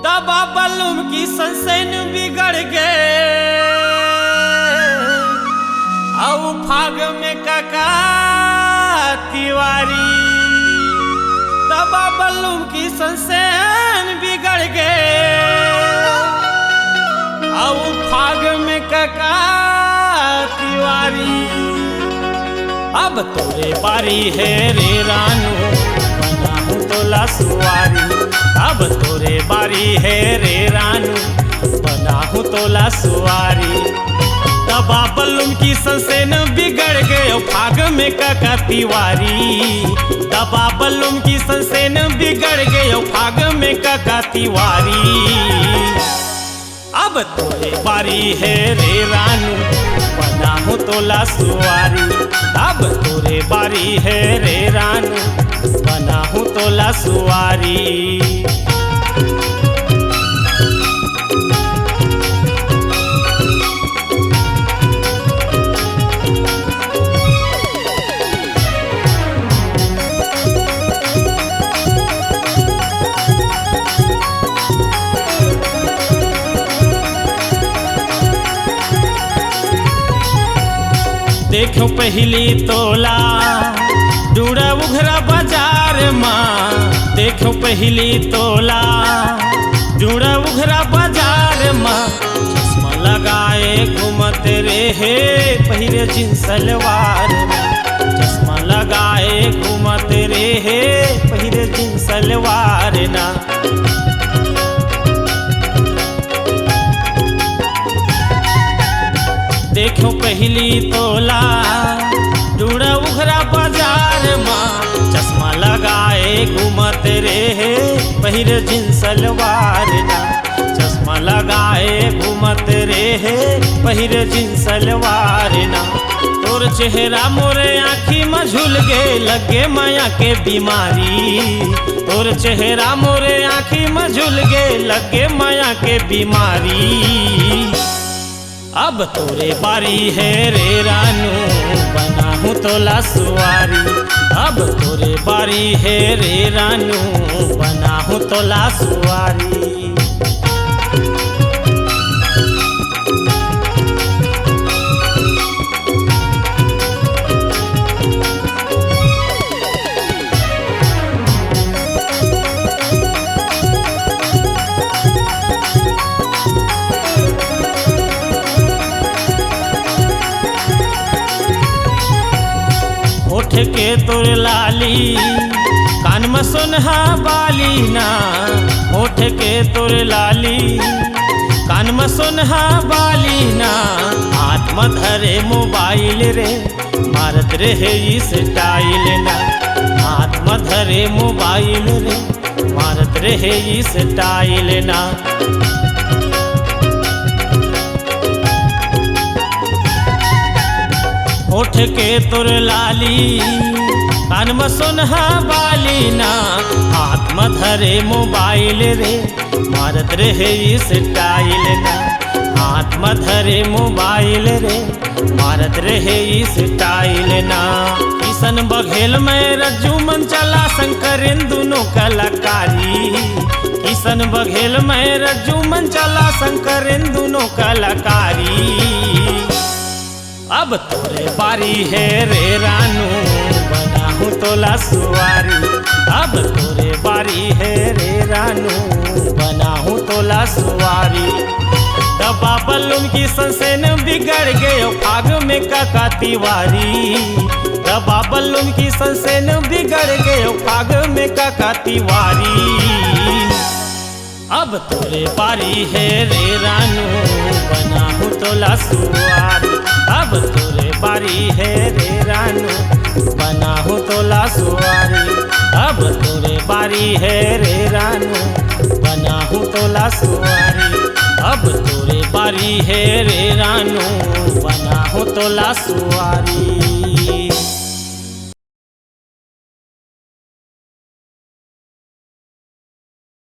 दबा बलूम की सनसैन बिगड़ गए औ फाग में काका तिवारी। दबा बलूम की सनसैन बिगड़ गए औ फाग में काका तिवारी। अब तोरे बारी है रे रानू बना हूँ तोला सुवारी। अब तोरे बारी है रे रानू बना हूँ तोला सुवारी। दबा बलूम की सनसैन बिगड़ गए फाग में काका तिवारी। दबा बलूम की सनसैन बिगड़ गए फाग में काका तिवारी। अब तोरे बारी है रे रानू बना हूँ तोला सुवारी। अब तोरे बारी है रे रानू बना हूँ तोला सुवारी। देखो पहली तोला डूड़ा उघरा बाजार माँ। देखो पहली तोला डूड़ा उघरा बाजार माँ। चश्मा लगाए घूमत रहे पहिरे जींस सलवार ना। चश्मा लगाए घूमत रहे पहिरे जींस सलवार ना। देखो पहली तोला डूड़ा उघरा बाजार माँ। चश्मा लगाए घूमत रहे पहिरे जींस सलवार ना। चश्मा लगाए घूमत रहे पहिरे जींस सलवार ना। तोर चेहरा मोरे आँखी में झुल गए लगे माया के बीमारी। तोर चेहरा मोरे आँखी में झुल गए लगे माया के बीमारी। अब तोरे बारी है रे रानू बना हूँ तोला सुवारी। अब तोरे बारी है रे रानू बना हूँ तोला सुवारी। होठ के तोर लाली कान में सोनहा बाली ना। होठ के तोर लाली कान में सोनहा बाली ना। हाथ में धरे मोबाइल रे मारत रहे इस स्टाइल ना। हाथ में धरे मोबाइल रे मारत रहे इस स्टाइल ना। होठ के तोर लाली कान में सोनहा बाली ना। हाथ में धरे मोबाइल रे मारत रहे इस स्टाइल ना। हाथ में धरे मोबाइल रे मारत रहे इस स्टाइल ना। किशन बघेल में रज्जू मन चला शंकर इन दोनों कलाकारी। किशन बघेल में रज्जू मन चला शंकर इन दोनों कलाकारी। अब तोरे बारी है रे रानू बना हूँ तोला सुवारी। अब तोरे बारी है रे रानू बना हूँ तोला सुवारी। दबा बलूम की सनसैन बिगड़ गए फाग में काका तिवारी। दबा बलूम की सनसैन बिगड़ गए फाग में काका तिवारी। अब तोरे बारी है रे रानू बना हूँ तोला सुवारी। अब तोरे बारी है रे रानू बना हूँ तोला सुवारी। अब तोरे बारी है रे रानू बना हूँ तोला सुवारी। अब तोरे बारी है रे रानू बना हूँ तोला सुवारी।